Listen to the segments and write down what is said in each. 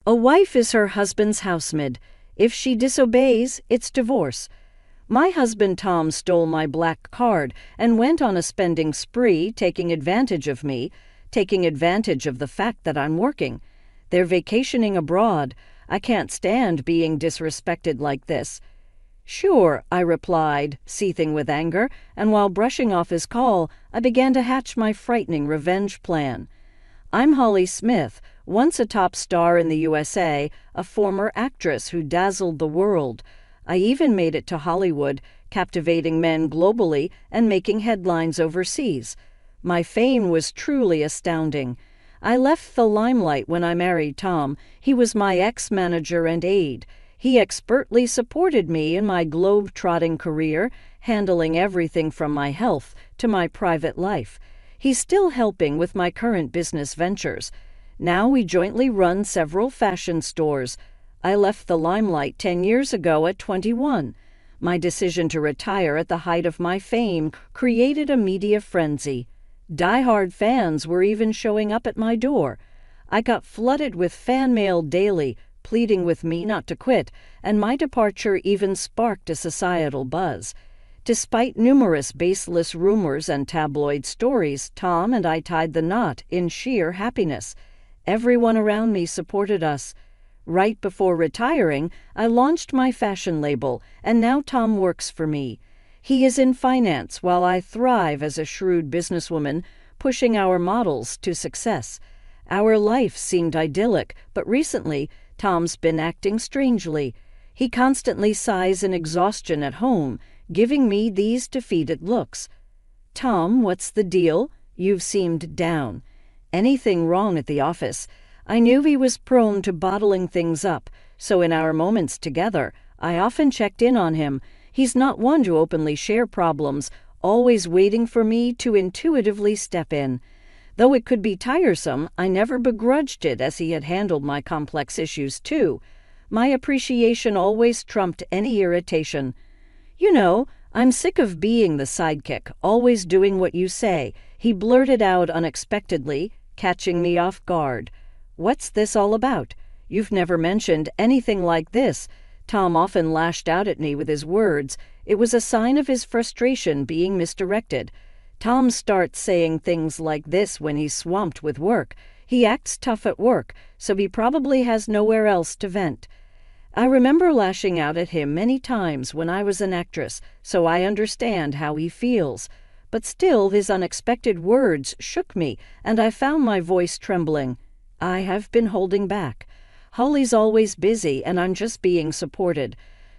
A wife is her husband's housemaid. If she disobeys, it's divorce. My husband Tom stole my black card and went on a spending spree, taking advantage of me, taking advantage of the fact that I'm working. They're vacationing abroad. I can't stand being disrespected like this. Sure, I replied, seething with anger, and while brushing off his call, I began to hatch my frightening revenge plan. I'm Holly Smith, once a top star in the USA, a former actress who dazzled the world. I even made it to Hollywood, captivating men globally and making headlines overseas. My fame was truly astounding. I left the limelight when I married Tom. He was my ex-manager and aide. He expertly supported me in my globe-trotting career, handling everything from my health to my private life. He's still helping with my current business ventures. Now we jointly run several fashion stores. I left the limelight 10 years ago at 21. My decision to retire at the height of my fame created a media frenzy. Die-hard fans were even showing up at my door. I got flooded with fan mail daily, pleading with me not to quit, and my departure even sparked a societal buzz. Despite numerous baseless rumors and tabloid stories, Tom and I tied the knot in sheer happiness. Everyone around me supported us. Right before retiring, I launched my fashion label, and now Tom works for me. He is in finance while I thrive as a shrewd businesswoman, pushing our models to success. Our life seemed idyllic, but recently, Tom's been acting strangely. He constantly sighs in exhaustion at home, giving me these defeated looks. Tom, what's the deal? You've seemed down. Anything wrong at the office? I knew he was prone to bottling things up, so in our moments together, I often checked in on him. He's not one to openly share problems, always waiting for me to intuitively step in. Though it could be tiresome, I never begrudged it as he had handled my complex issues too. My appreciation always trumped any irritation. You know, I'm sick of being the sidekick, always doing what you say, he blurted out unexpectedly, catching me off guard. What's this all about? You've never mentioned anything like this. Tom often lashed out at me with his words. It was a sign of his frustration being misdirected. Tom starts saying things like this when he's swamped with work. He acts tough at work, so he probably has nowhere else to vent. I remember lashing out at him many times when I was an actress, so I understand how he feels. But still, his unexpected words shook me, and I found my voice trembling. I have been holding back. Holly's always busy, and I'm just being supported.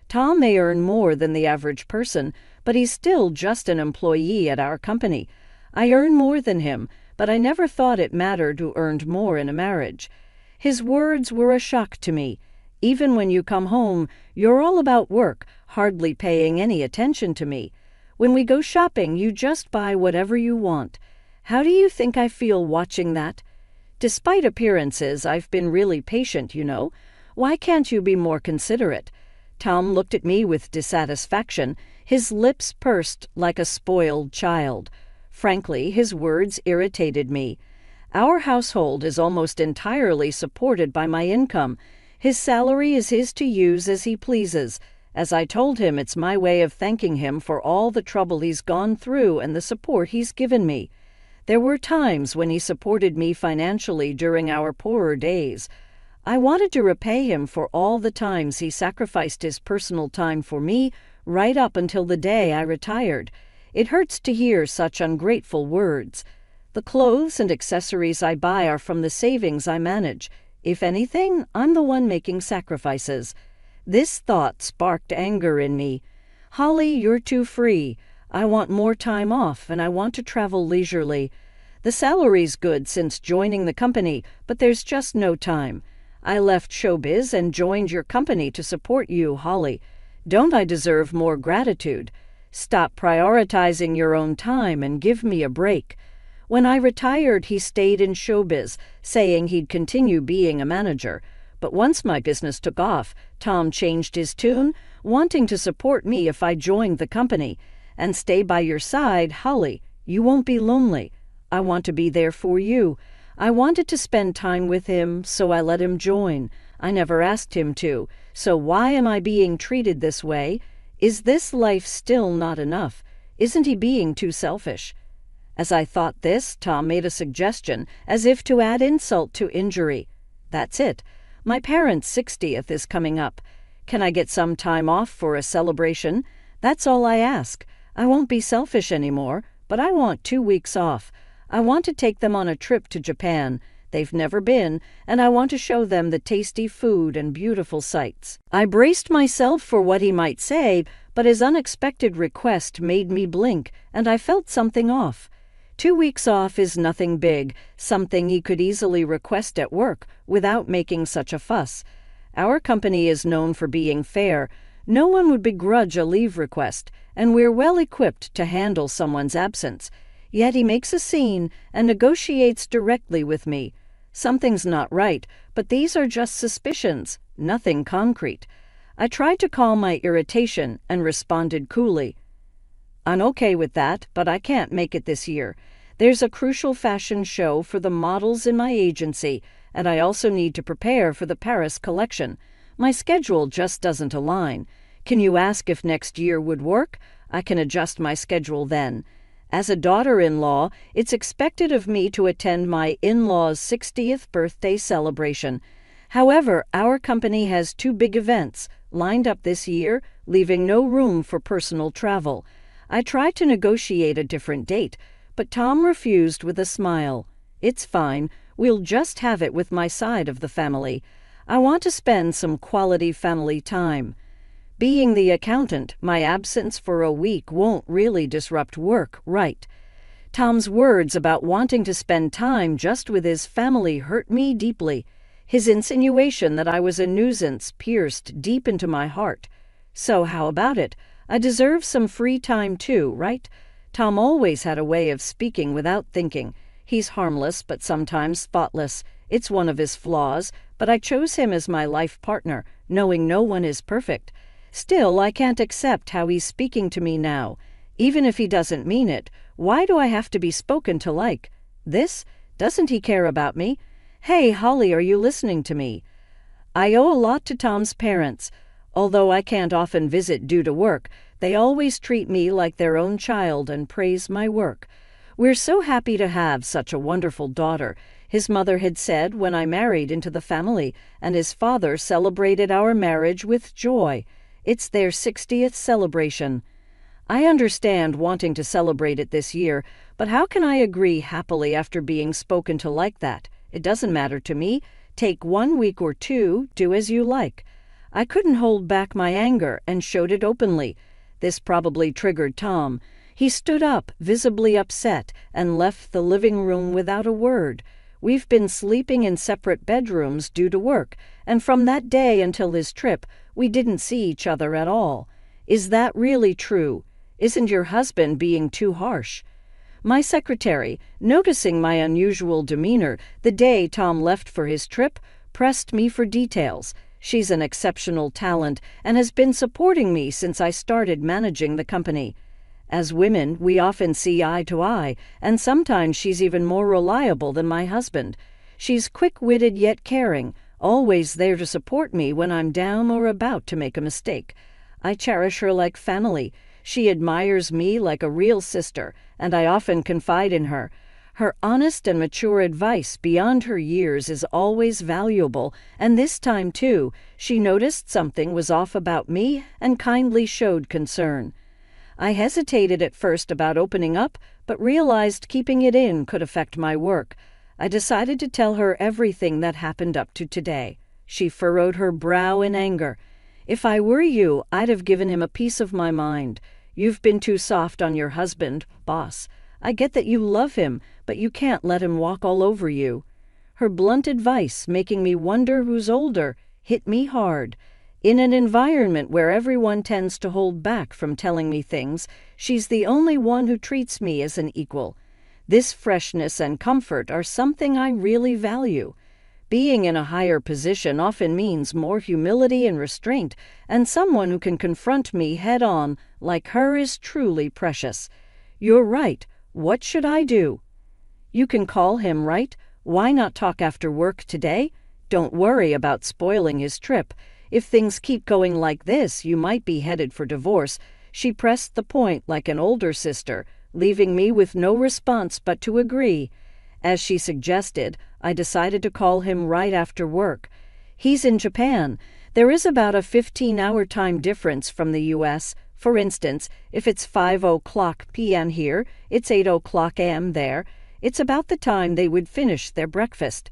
Tom may earn more than the average person, but he's still just an employee at our company. I earn more than him, but I never thought it mattered who earned more in a marriage. His words were a shock to me. Even when you come home, you're all about work, hardly paying any attention to me. When we go shopping, you just buy whatever you want. How do you think I feel watching that? Despite appearances, I've been really patient, you know. Why can't you be more considerate? Tom looked at me with dissatisfaction, his lips pursed like a spoiled child. Frankly, his words irritated me. Our household is almost entirely supported by my income. His salary is his to use as he pleases. As I told him, it's my way of thanking him for all the trouble he's gone through and the support he's given me. There were times when he supported me financially during our poorer days. I wanted to repay him for all the times he sacrificed his personal time for me, right up until the day I retired. It hurts to hear such ungrateful words. The clothes and accessories I buy are from the savings I manage. If anything, I'm the one making sacrifices. This thought sparked anger in me. Holly, you're too free. I want more time off, and I want to travel leisurely. The salary's good since joining the company, but there's just no time. I left showbiz and joined your company to support you, Holly. Don't I deserve more gratitude? Stop prioritizing your own time and give me a break. When I retired, he stayed in showbiz, saying he'd continue being a manager. But once my business took off, Tom changed his tune, wanting to support me if I joined the company. And stay by your side, Holly. You won't be lonely. I want to be there for you. I wanted to spend time with him, so I let him join. I never asked him to, so why am I being treated this way? Is this life still not enough? Isn't he being too selfish? As I thought this, Tom made a suggestion, as if to add insult to injury. That's it. My parents' 60th is coming up. Can I get some time off for a celebration? That's all I ask. I won't be selfish anymore, but I want 2 weeks off. I want to take them on a trip to Japan. They've never been, and I want to show them the tasty food and beautiful sights. I braced myself for what he might say, but his unexpected request made me blink, and I felt something off. 2 weeks off is nothing big, something he could easily request at work without making such a fuss. Our company is known for being fair. No one would begrudge a leave request, and we're well equipped to handle someone's absence. Yet he makes a scene and negotiates directly with me. Something's not right, but these are just suspicions, nothing concrete. I tried to calm my irritation and responded coolly. I'm okay with that, but I can't make it this year. There's a crucial fashion show for the models in my agency, and I also need to prepare for the Paris collection. My schedule just doesn't align. Can you ask if next year would work? I can adjust my schedule then. As a daughter-in-law, it's expected of me to attend my in-law's 60th birthday celebration. However, our company has 2 big events lined up this year, leaving no room for personal travel. I tried to negotiate a different date, but Tom refused with a smile. It's fine. We'll just have it with my side of the family. I want to spend some quality family time. Being the accountant, my absence for a week won't really disrupt work, right? Tom's words about wanting to spend time just with his family hurt me deeply. His insinuation that I was a nuisance pierced deep into my heart. So how about it? I deserve some free time too, right? Tom always had a way of speaking without thinking. He's harmless, but sometimes thoughtless. It's one of his flaws, but I chose him as my life partner, knowing no one is perfect. Still, I can't accept how he's speaking to me now. Even if he doesn't mean it, why do I have to be spoken to like this? Doesn't he care about me? Hey, Holly, are you listening to me? I owe a lot to Tom's parents. Although I can't often visit due to work, they always treat me like their own child and praise my work. We're so happy to have such a wonderful daughter, his mother had said when I married into the family, and his father celebrated our marriage with joy. It's their 60th celebration. I understand wanting to celebrate it this year, but how can I agree happily after being spoken to like that? It doesn't matter to me. Take 1 week or 2, do as you like. I couldn't hold back my anger and showed it openly. This probably triggered Tom. He stood up, visibly upset, and left the living room without a word. We've been sleeping in separate bedrooms due to work, and from that day until his trip, we didn't see each other at all. Is that really true? Isn't your husband being too harsh? My secretary, noticing my unusual demeanor the day Tom left for his trip, pressed me for details. She's an exceptional talent and has been supporting me since I started managing the company. As women, we often see eye to eye, and sometimes she's even more reliable than my husband. She's quick-witted yet caring, always there to support me when I'm down or about to make a mistake. I cherish her like family. She admires me like a real sister, and I often confide in her. Her honest and mature advice beyond her years is always valuable, and this time, too, she noticed something was off about me and kindly showed concern. I hesitated at first about opening up, but realized keeping it in could affect my work. I decided to tell her everything that happened up to today. She furrowed her brow in anger. If I were you, I'd have given him a piece of my mind. You've been too soft on your husband, boss. I get that you love him, but you can't let him walk all over you. Her blunt advice, making me wonder who's older, hit me hard. In an environment where everyone tends to hold back from telling me things, she's the only one who treats me as an equal. This freshness and comfort are something I really value. Being in a higher position often means more humility and restraint, and someone who can confront me head-on like her is truly precious. You're right. What should I do? You can call him, right? Why not talk after work today? Don't worry about spoiling his trip. If things keep going like this, you might be headed for divorce." She pressed the point like an older sister, leaving me with no response but to agree. As she suggested, I decided to call him right after work. He's in Japan. There is about a 15-hour time difference from the U.S. For instance, if it's 5:00 p.m. here, it's 8:00 a.m. there. It's about the time they would finish their breakfast.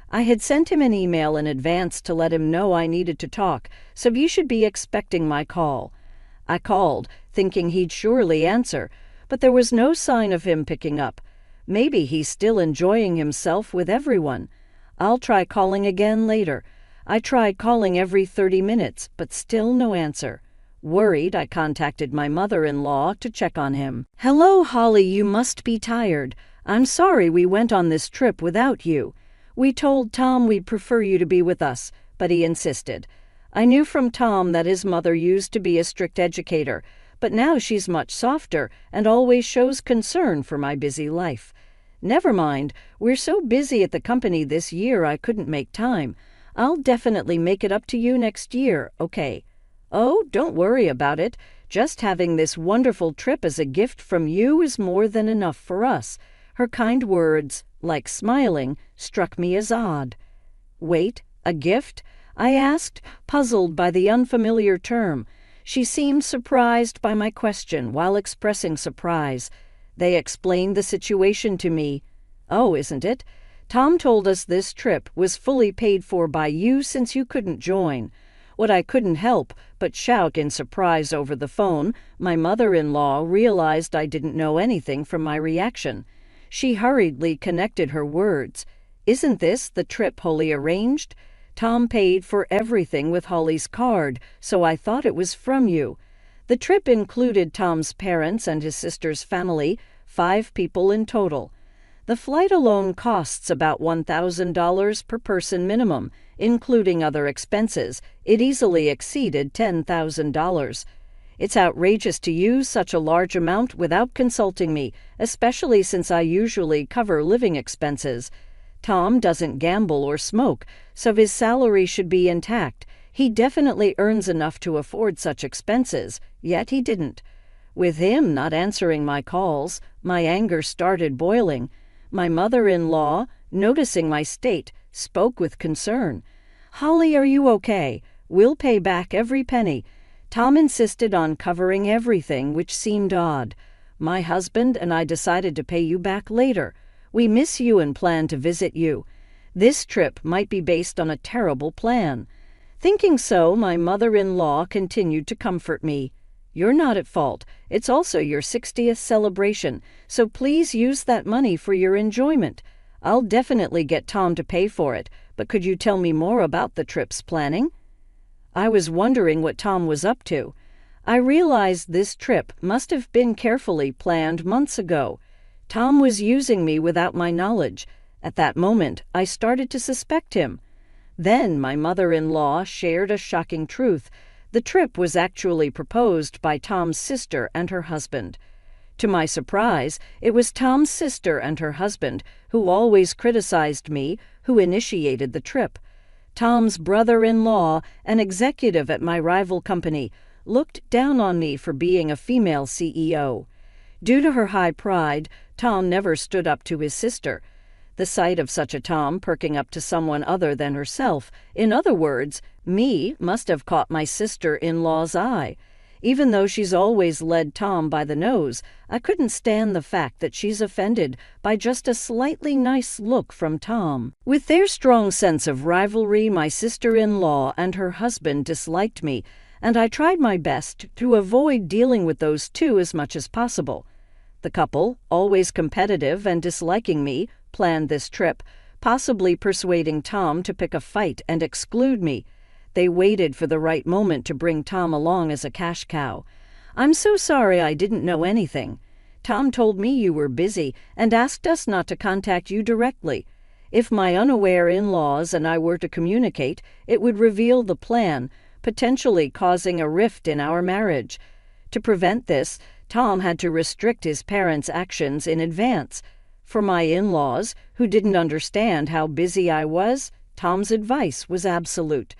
I had sent him an email in advance to let him know I needed to talk, so he should be expecting my call. I called, thinking he'd surely answer, but there was no sign of him picking up. Maybe he's still enjoying himself with everyone. I'll try calling again later. I tried calling every 30 minutes, but still no answer. Worried, I contacted my mother-in-law to check on him. "Hello, Holly, you must be tired. I'm sorry we went on this trip without you. We told Tom we'd prefer you to be with us, but he insisted. I knew from Tom that his mother used to be a strict educator, but now she's much softer and always shows concern for my busy life. Never mind, we're so busy at the company this year I couldn't make time. I'll definitely make it up to you next year, okay? Oh, don't worry about it. Just having this wonderful trip as a gift from you is more than enough for us." Her kind words, like smiling, struck me as odd. "Wait, a gift?" I asked, puzzled by the unfamiliar term. She seemed surprised by my question while expressing surprise. They explained the situation to me. "Oh, isn't it? Tom told us this trip was fully paid for by you since you couldn't join." What I couldn't help but shout in surprise over the phone, my mother-in-law realized I didn't know anything from my reaction. She hurriedly connected her words. "Isn't this the trip Holly arranged? Tom paid for everything with Holly's card, so I thought it was from you. The trip included Tom's parents and his sister's family, 5 people in total. The flight alone costs about $1,000 per person minimum, including other expenses. It easily exceeded $10,000. It's outrageous to use such a large amount without consulting me, especially since I usually cover living expenses. Tom doesn't gamble or smoke, so his salary should be intact. He definitely earns enough to afford such expenses, yet he didn't. With him not answering my calls, my anger started boiling. My mother-in-law, noticing my state, spoke with concern. "Holly, are you okay? We'll pay back every penny." Tom insisted on covering everything, which seemed odd. "My husband and I decided to pay you back later. We miss you and plan to visit you. This trip might be based on a terrible plan." Thinking so, my mother-in-law continued to comfort me. "You're not at fault. It's also your 60th celebration, so please use that money for your enjoyment. I'll definitely get Tom to pay for it, but could you tell me more about the trip's planning?" I was wondering what Tom was up to. I realized this trip must have been carefully planned months ago. Tom was using me without my knowledge. At that moment, I started to suspect him. Then my mother-in-law shared a shocking truth. The trip was actually proposed by Tom's sister and her husband. To my surprise, it was Tom's sister and her husband, who always criticized me, who initiated the trip. Tom's brother-in-law, an executive at my rival company, looked down on me for being a female CEO. Due to her high pride, Tom never stood up to his sister. The sight of such a Tom perking up to someone other than herself, in other words, me, must have caught my sister-in-law's eye. Even though she's always led Tom by the nose, I couldn't stand the fact that she's offended by just a slightly nice look from Tom. With their strong sense of rivalry, my sister-in-law and her husband disliked me, and I tried my best to avoid dealing with those two as much as possible. The couple, always competitive and disliking me, planned this trip, possibly persuading Tom to pick a fight and exclude me. They waited for the right moment to bring Tom along as a cash cow. "I'm so sorry I didn't know anything. Tom told me you were busy and asked us not to contact you directly. If my unaware in-laws and I were to communicate, it would reveal the plan, potentially causing a rift in our marriage. To prevent this, Tom had to restrict his parents' actions in advance. For my in-laws, who didn't understand how busy I was, Tom's advice was absolute.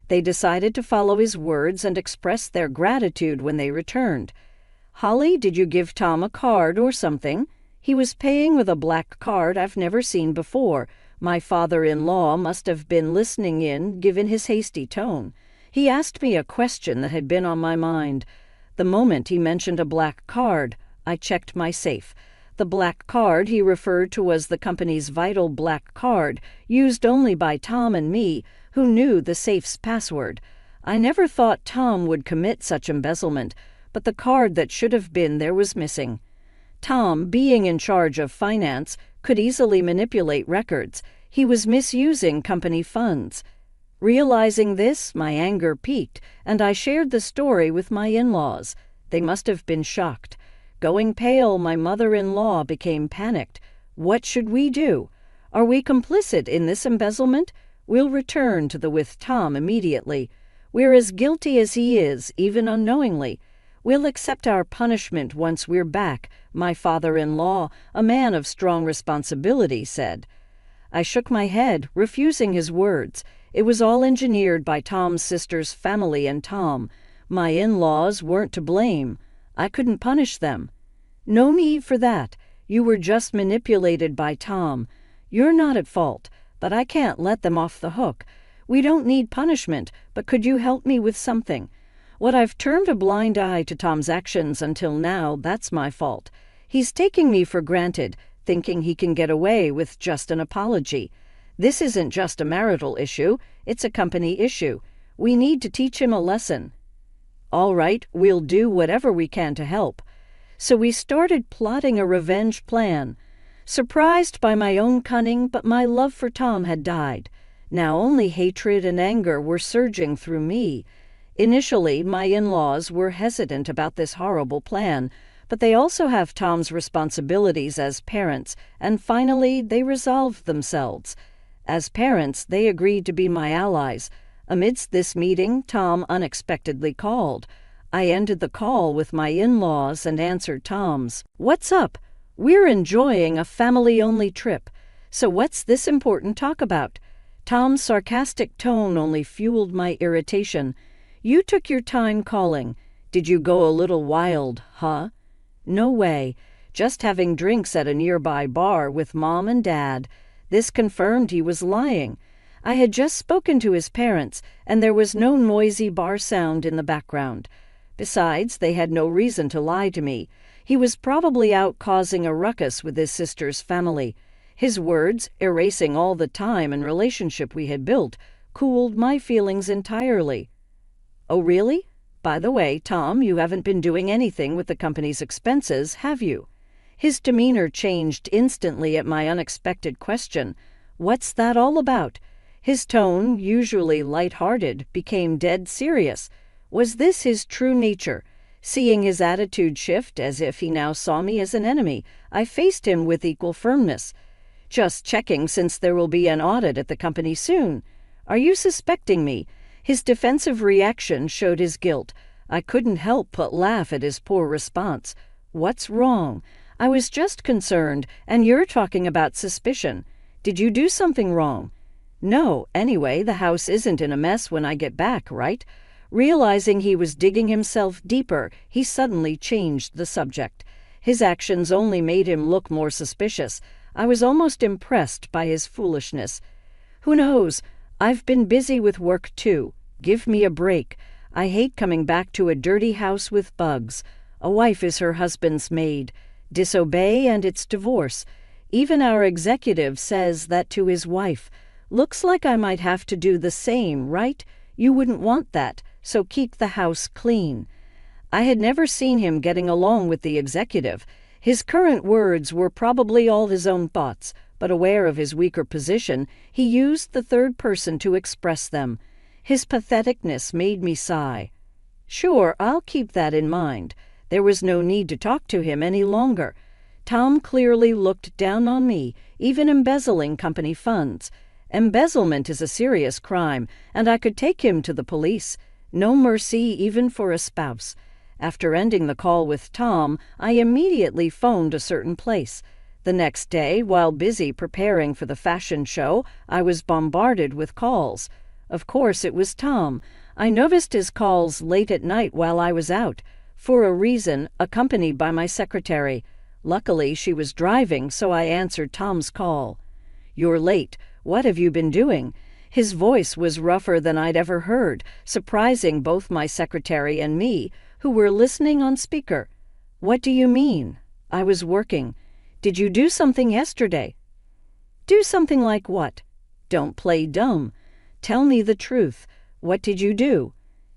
They decided to follow his words and express their gratitude when they returned. "Holly, did you give Tom a card or something? He was paying with a black card I've never seen before. My father-in-law must have been listening in, given his hasty tone. He asked me a question that had been on my mind. The moment he mentioned a black card, I checked my safe. The black card he referred to was the company's vital black card, used only by Tom and me, who knew the safe's password. I never thought Tom would commit such embezzlement, but the card that should have been there was missing. Tom, being in charge of finance, could easily manipulate records. He was misusing company funds. Realizing this, my anger peaked, and I shared the story with my in-laws. They must have been shocked. Going pale, my mother-in-law became panicked. What should we do? Are we complicit in this embezzlement? We'll return to the with Tom immediately. We're as guilty as he is, even unknowingly. We'll accept our punishment once we're back, my father-in-law, a man of strong responsibility, said. I shook my head, refusing his words. It was all engineered by Tom's sister's family and Tom. My in-laws weren't to blame. I couldn't punish them. No need for that. You were just manipulated by Tom. You're not at fault, but I can't let them off the hook. We don't need punishment, but could you help me with something? What I've turned a blind eye to Tom's actions until now, that's my fault. He's taking me for granted, thinking he can get away with just an apology. This isn't just a marital issue, it's a company issue. We need to teach him a lesson. All right, we'll do whatever we can to help. So we started plotting a revenge plan. Surprised by my own cunning, but my love for Tom had died. Now only hatred and anger were surging through me. Initially, my in-laws were hesitant about this horrible plan, but they also have Tom's responsibilities as parents, and finally they resolved themselves. As parents, they agreed to be my allies. Amidst this meeting, Tom unexpectedly called. I ended the call with my in-laws and answered Tom's. "What's up? We're enjoying a family-only trip. So what's this important talk about?" Tom's sarcastic tone only fueled my irritation. "You took your time calling. Did you go a little wild, huh?" "No way. Just having drinks at a nearby bar with Mom and Dad." This confirmed he was lying. I had just spoken to his parents, and there was no noisy bar sound in the background. Besides, they had no reason to lie to me. He was probably out causing a ruckus with his sister's family. His words, erasing all the time and relationship we had built, cooled my feelings entirely. "Oh, really? By the way, Tom, you haven't been doing anything with the company's expenses, have you?" His demeanor changed instantly at my unexpected question. "What's that all about?" His tone, usually light-hearted, became dead serious. Was this his true nature? Seeing his attitude shift as if he now saw me as an enemy, I faced him with equal firmness. "Just checking, since there will be an audit at the company soon. Are you suspecting me?" His defensive reaction showed his guilt. I couldn't help but laugh at his poor response. "What's wrong? I was just concerned, and you're talking about suspicion. Did you do something wrong?" "No, anyway, the house isn't in a mess when I get back, right?" Realizing he was digging himself deeper, he suddenly changed the subject. His actions only made him look more suspicious. I was almost impressed by his foolishness. "Who knows? I've been busy with work too. Give me a break. I hate coming back to a dirty house with bugs. A wife is her husband's maid. Disobey and it's divorce. Even our executive says that to his wife. Looks like I might have to do the same, right? You wouldn't want that, so keep the house clean." I had never seen him getting along with the executive. His current words were probably all his own thoughts, but aware of his weaker position, he used the third person to express them. His patheticness made me sigh. Sure, I'll keep that in mind. There was no need to talk to him any longer. Tom clearly looked down on me, even embezzling company funds. Embezzlement is a serious crime, and I could take him to the police. No mercy even for a spouse. After ending the call with Tom, I immediately phoned a certain place. The next day, while busy preparing for the fashion show, I was bombarded with calls. Of course, it was Tom. I noticed his calls late at night while I was out, for a reason, accompanied by my secretary. Luckily, she was driving, so I answered Tom's call. "You're late. What have you been doing?" His voice was rougher than I'd ever heard, surprising both my secretary and me, who were listening on speaker. "What do you mean?" "I was working." "Did you do something yesterday?" "Do something like what?" "Don't play dumb. Tell me the truth. What did you do?"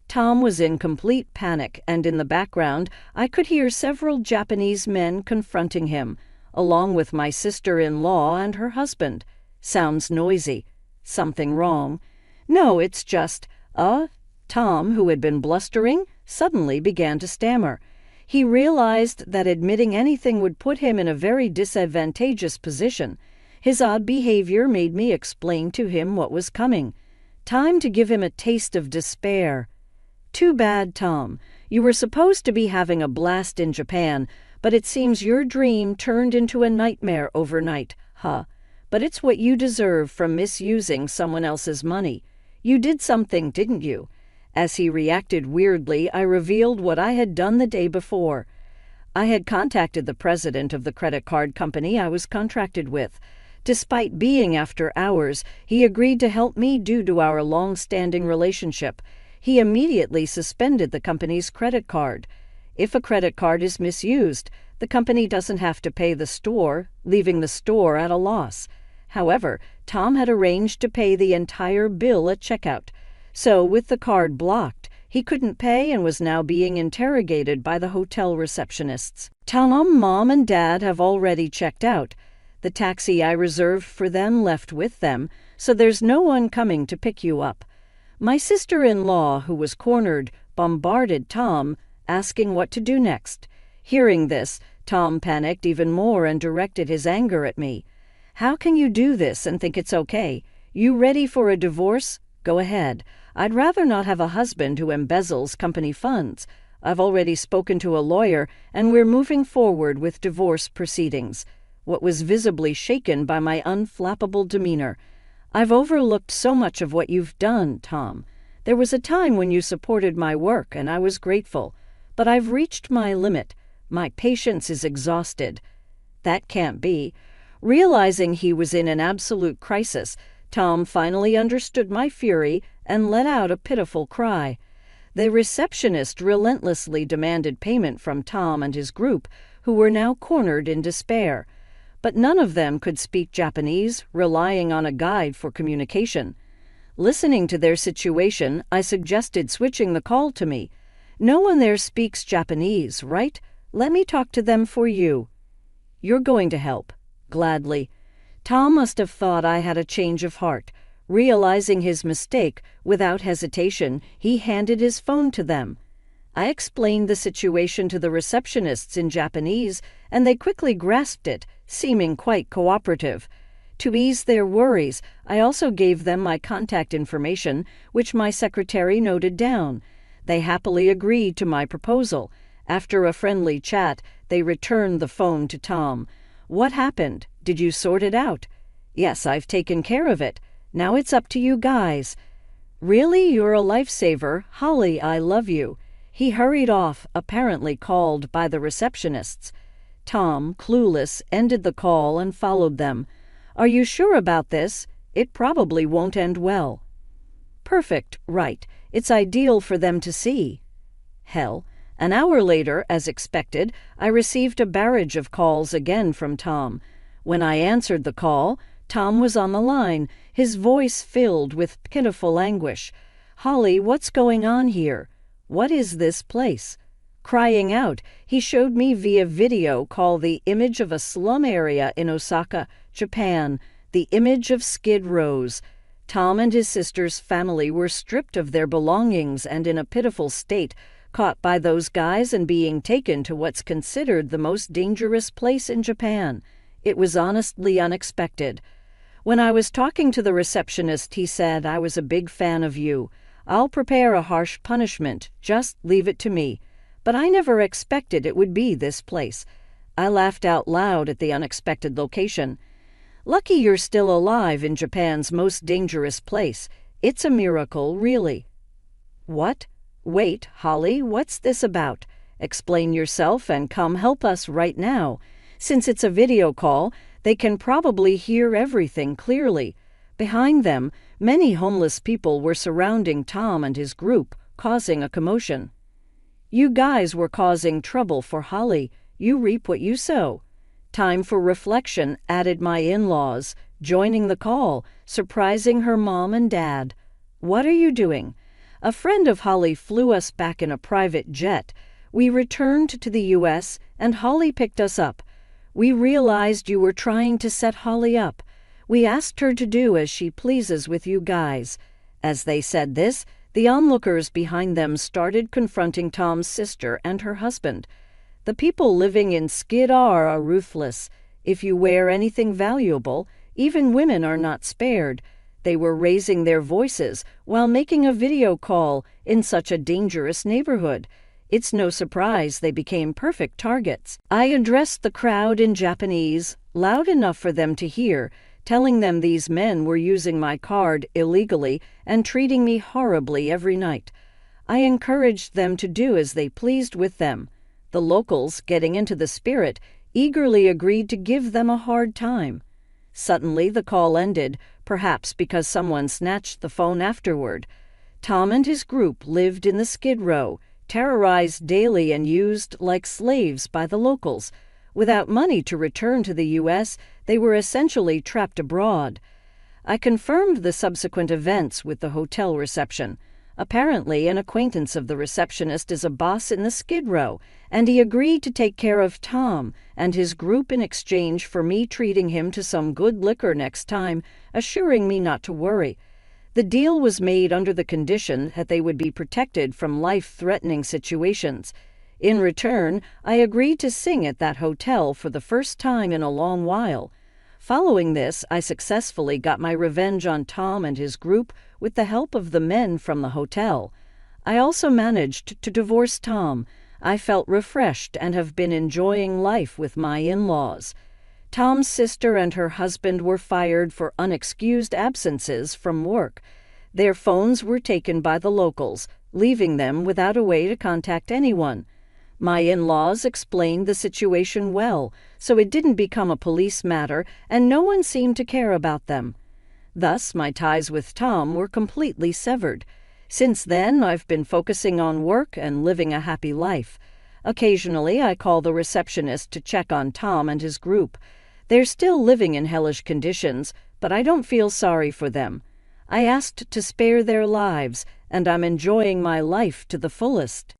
Tom was in complete panic, and in the background I could hear several Japanese men confronting him, along with my sister-in-law and her husband. Sounds noisy. Something wrong? "No, it's just, Tom, who had been blustering, suddenly began to stammer. He realized that admitting anything would put him in a very disadvantageous position. His odd behavior made me explain to him what was coming. Time to give him a taste of despair. "Too bad, Tom. You were supposed to be having a blast in Japan, but it seems your dream turned into a nightmare overnight, huh? But it's what you deserve from misusing someone else's money. You did something, didn't you?" As he reacted weirdly, I revealed what I had done the day before. I had contacted the president of the credit card company I was contracted with. Despite being after hours, he agreed to help me due to our long-standing relationship. He immediately suspended the company's credit card. If a credit card is misused, the company doesn't have to pay the store, leaving the store at a loss. However, Tom had arranged to pay the entire bill at checkout. So, with the card blocked, he couldn't pay and was now being interrogated by the hotel receptionists. "Tom, Mom, and Dad have already checked out. The taxi I reserved for them left with them, so there's no one coming to pick you up." My sister-in-law, who was cornered, bombarded Tom, asking what to do next. Hearing this, Tom panicked even more and directed his anger at me. "How can you do this and think it's okay? You ready for a divorce? Go ahead. I'd rather not have a husband who embezzles company funds. I've already spoken to a lawyer, and we're moving forward with divorce proceedings." What was visibly shaken by my unflappable demeanor. "I've overlooked so much of what you've done, Tom. There was a time when you supported my work, and I was grateful. But I've reached my limit. My patience is exhausted." "That can't be." Realizing he was in an absolute crisis, Tom finally understood my fury and let out a pitiful cry. The receptionist relentlessly demanded payment from Tom and his group, who were now cornered in despair. But none of them could speak Japanese, relying on a guide for communication. Listening to their situation, I suggested switching the call to me. "No one there speaks Japanese, right? Let me talk to them for you." "You're going to help." "Gladly." Tom must have thought I had a change of heart. Realizing his mistake, without hesitation, he handed his phone to them. I explained the situation to the receptionists in Japanese, and they quickly grasped it, seeming quite cooperative. To ease their worries, I also gave them my contact information, which my secretary noted down. They happily agreed to my proposal. After a friendly chat, they returned the phone to Tom. "What happened? Did you sort it out?" "Yes, I've taken care of it. Now it's up to you guys." "Really? You're a lifesaver. Holly, I love you." He hurried off, apparently called by the receptionists. Tom, clueless, ended the call and followed them. "Are you sure about this? It probably won't end well." "Perfect, right. It's ideal for them to see." Hell. An hour later, as expected, I received a barrage of calls again from Tom. When I answered the call, Tom was on the line, his voice filled with pitiful anguish. "Holly, what's going on here? What is this place?" Crying out, he showed me via video call the image of a slum area in Osaka, Japan, the image of Skid Rows. Tom and his sister's family were stripped of their belongings and in a pitiful state, caught by those guys and being taken to what's considered the most dangerous place in Japan. It was honestly unexpected. When I was talking to the receptionist, he said, "I was a big fan of you. I'll prepare a harsh punishment. Just leave it to me." But I never expected it would be this place. I laughed out loud at the unexpected location. Lucky you're still alive in Japan's most dangerous place. It's a miracle, really. What? Wait, Holly, what's this about? Explain yourself and come help us right now. Since it's a video call, they can probably hear everything clearly. Behind them, many homeless people were surrounding Tom and his group, causing a commotion. You guys were causing trouble for Holly. You reap what you sow. Time for reflection, added my in-laws, joining the call, surprising her mom and dad. What are you doing? A friend of Holly flew us back in a private jet. We returned to the U.S., and Holly picked us up. We realized you were trying to set Holly up. We asked her to do as she pleases with you guys. As they said this, the onlookers behind them started confronting Tom's sister and her husband. The people living in Skid are ruthless. If you wear anything valuable, even women are not spared. They were raising their voices while making a video call in such a dangerous neighborhood. It's no surprise they became perfect targets. I addressed the crowd in Japanese, loud enough for them to hear, telling them these men were using my card illegally and treating me horribly every night. I encouraged them to do as they pleased with them. The locals, getting into the spirit, eagerly agreed to give them a hard time. Suddenly the call ended, perhaps because someone snatched the phone afterward. Tom and his group lived in the Skid Row, terrorized daily and used like slaves by the locals. Without money to return to the U.S., they were essentially trapped abroad. I confirmed the subsequent events with the hotel reception. Apparently, an acquaintance of the receptionist is a boss in the Skid Row, and he agreed to take care of Tom and his group in exchange for me treating him to some good liquor next time, assuring me not to worry. The deal was made under the condition that they would be protected from life-threatening situations. In return, I agreed to sing at that hotel for the first time in a long while. Following this, I successfully got my revenge on Tom and his group with the help of the men from the hotel. I also managed to divorce Tom. I felt refreshed and have been enjoying life with my in-laws. Tom's sister and her husband were fired for unexcused absences from work. Their phones were taken by the locals, leaving them without a way to contact anyone. My in-laws explained the situation well, so it didn't become a police matter, and no one seemed to care about them. Thus, my ties with Tom were completely severed. Since then, I've been focusing on work and living a happy life. Occasionally, I call the receptionist to check on Tom and his group. They're still living in hellish conditions, but I don't feel sorry for them. I asked to spare their lives, and I'm enjoying my life to the fullest.